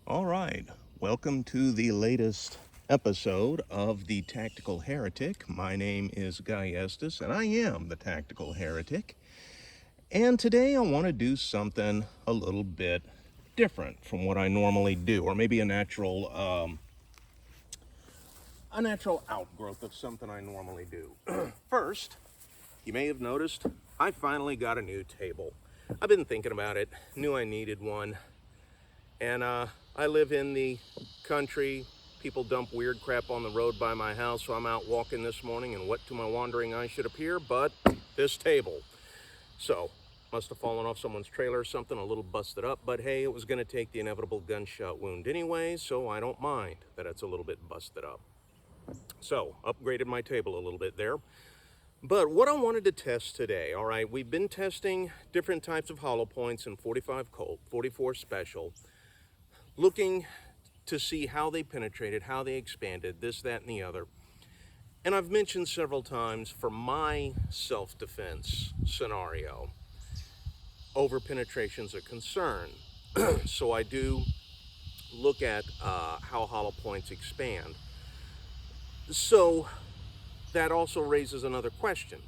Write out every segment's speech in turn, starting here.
All right, welcome to the latest episode of The Tactical Heretic. My name is Guy Estes, and I am the Tactical Heretic. And today I want to do something a little bit different from what I normally do, or maybe a natural outgrowth of something I normally do. First, you may have noticed I finally got a new table. I've been thinking about it, knew I needed one. And I live in the country. People dump weird crap on the road by my house, so I'm out walking this morning, and what to my wandering eye should appear but this table. So, must have fallen off someone's trailer or something, a little busted up, but hey, it was going to take the inevitable gunshot wound anyway, so I don't mind that it's a little bit busted up. So, upgraded my table a little bit there. But what I wanted to test today, all right, we've been testing different types of hollow points in 45 Colt, 44 Special, looking to see how they penetrated, how they expanded, this, that, and the other. And I've mentioned several times, for my self-defense scenario, overpenetration's a concern. So I do look at how hollow points expand. So that also raises another question.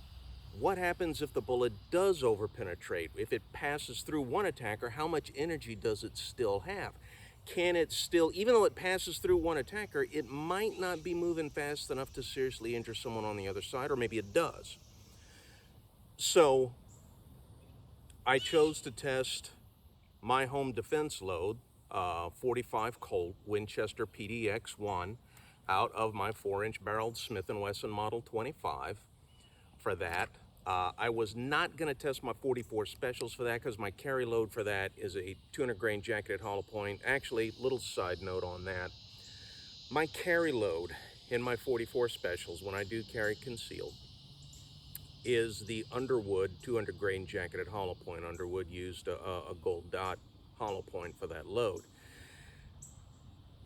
What happens if the bullet does overpenetrate? If it passes through one attacker, how much energy does it still have? Can it still, even though it passes through one attacker, it might not be moving fast enough to seriously injure someone on the other side, or maybe it does. So I chose to test my home defense load, 45 Colt Winchester PDX-1, out of my 4-inch barreled Smith & Wesson Model 25 for that. I was not going to test my 44 specials for that because my carry load for that is a 200 grain jacketed hollow point. Actually, little side note on that. My carry load in my 44 specials, when I do carry concealed, is the Underwood 200 grain jacketed hollow point. Underwood used a gold dot hollow point for that load.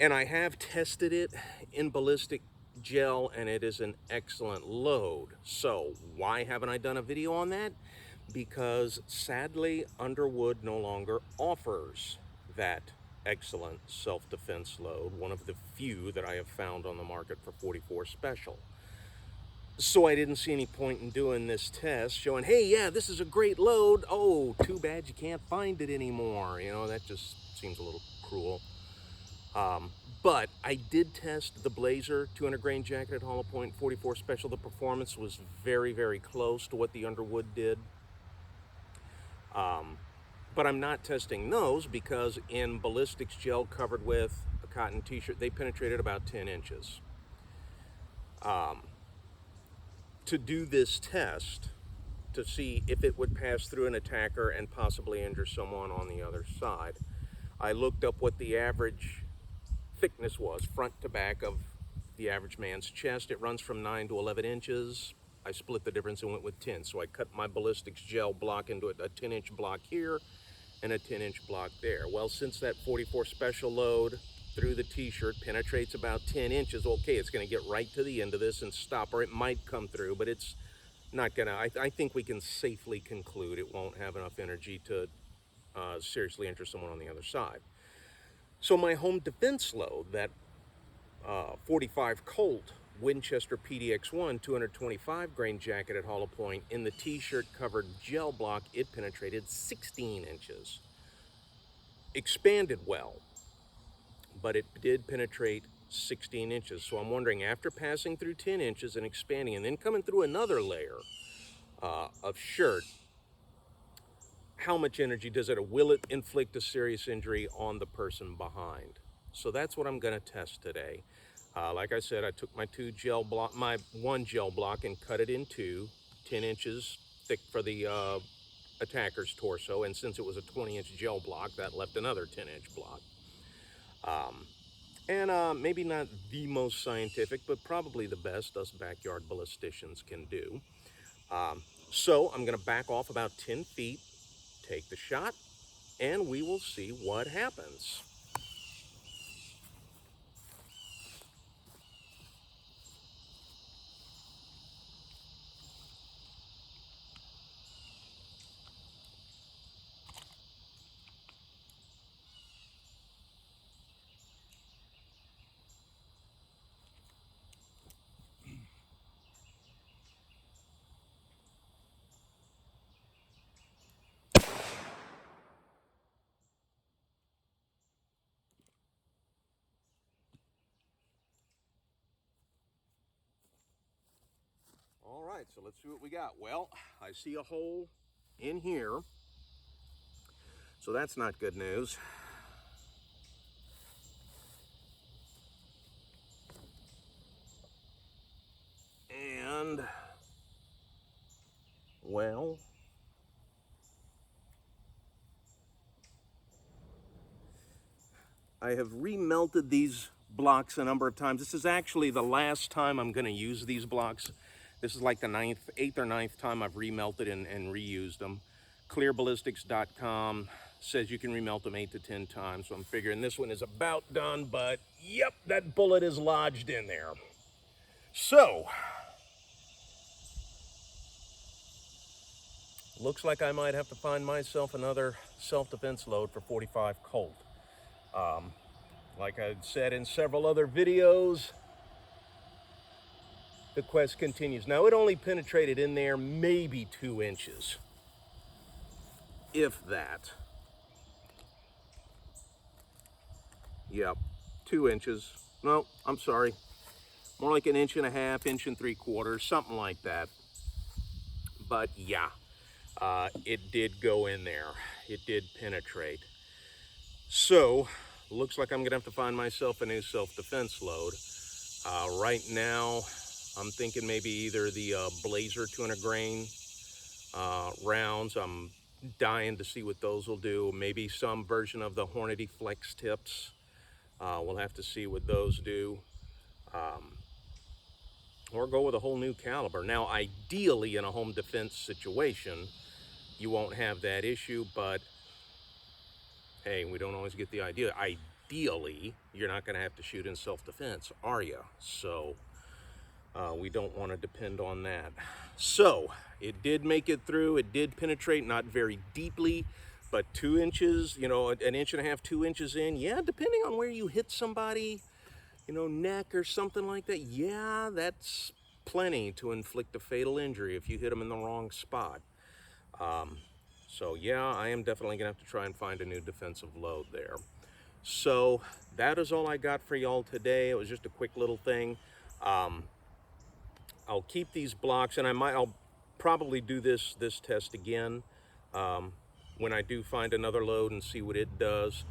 And I have tested it in ballistic gel, and it is an excellent load. So why haven't I done a video on that? Because sadly, Underwood no longer offers that excellent self-defense load, one of the few that I have found on the market for 44 Special. So I didn't see any point in doing this test, showing, hey, yeah, this is a great load. Oh, too bad you can't find it anymore. You know, that just seems a little cruel. But I did test the Blazer 200 grain jacketed hollow point 44 Special. The performance was very, very close to what the Underwood did. But I'm not testing those because in ballistics gel covered with a cotton t-shirt, they penetrated about 10 inches. To do this test, to see if it would pass through an attacker and possibly injure someone on the other side, I looked up what the average thickness was, front to back, of the average man's chest. It runs from 9 to 11 inches. I split the difference and went with 10. So I cut my ballistics gel block into a 10-inch block here and a 10-inch block there. Well, since that 44 Special load through the t-shirt penetrates about 10 inches, okay, it's going to get right to the end of this and stop, or it might come through, but it's not going to, I think we can safely conclude it won't have enough energy to seriously injure someone on the other side. So my home defense load, that 45 Colt Winchester PDX-1 225 grain jacketed hollow point, in the t-shirt covered gel block, it penetrated 16 inches. Expanded well, but it did penetrate 16 inches. So I'm wondering, after passing through 10 inches and expanding and then coming through another layer of shirt, how much energy does it, or will it inflict a serious injury on the person behind? So that's what I'm going to test today. Like I said, I took my one gel block and cut it in two, 10 inches thick for the attacker's torso, and since it was a 20-inch gel block, that left another 10-inch block. Maybe not the most scientific, but probably the best us backyard ballisticians can do. So I'm going to back off about 10 feet, take the shot, and we will see what happens. right, so let's see what we got. Well, I see a hole in here, so that's not good news. And, well, I have remelted these blocks a number of times. This is actually the last time I'm going to use these blocks. This is like the eighth or ninth time I've remelted and reused them. Clearballistics.com says you can remelt them 8 to 10 times, so I'm figuring this one is about done, but yep, that bullet is lodged in there. So, looks like I might have to find myself another self-defense load for 45 Colt. Like I said in several other videos, the quest continues. Now, it only penetrated in there maybe 2 inches, if that. Yep, 2 inches. No, I'm sorry. More like 1.5 inches, 1.75 inches, something like that. But yeah, it did go in there. It did penetrate. So, looks like I'm gonna have to find myself a new self-defense load. Right now, I'm thinking maybe either the Blazer 200 grain rounds. I'm dying to see what those will do. Maybe some version of the Hornady Flex tips. We'll have to see what those do. Or go with a whole new caliber. Now, ideally, in a home defense situation, you won't have that issue, but hey, we don't always get the idea. Ideally, you're not going to have to shoot in self-defense, are you? So, we don't want to depend on that. So, it did make it through. It did penetrate, not very deeply, but 2 inches, you know, 1.5 inches, 2 inches in. Yeah, depending on where you hit somebody, you know, neck or something like that. Yeah, that's plenty to inflict a fatal injury if you hit them in the wrong spot. So yeah, I am definitely gonna have to try and find a new defensive load there. So that is all I got for y'all today. It was just a quick little thing. I'll keep these blocks, and I'll probably do this test again when I do find another load and see what it does.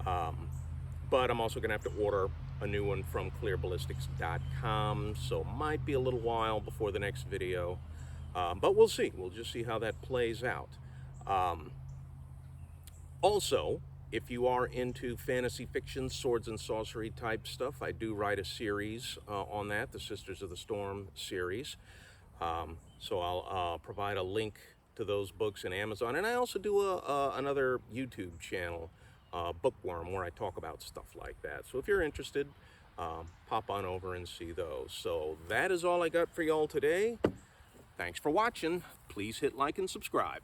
But I'm also gonna have to order a new one from clearballistics.com, so might be a little while before the next video, but we'll see. We'll just see how that plays out. Also, if you are into fantasy fiction, swords and sorcery type stuff, I do write a series on that, the Sisters of the Storm series. So I'll provide a link to those books in Amazon, and I also do another YouTube channel, Bookworm, where I talk about stuff like that. So if you're interested, pop on over and see those. So that is all I got for y'all today. Thanks for watching. Please hit like and subscribe.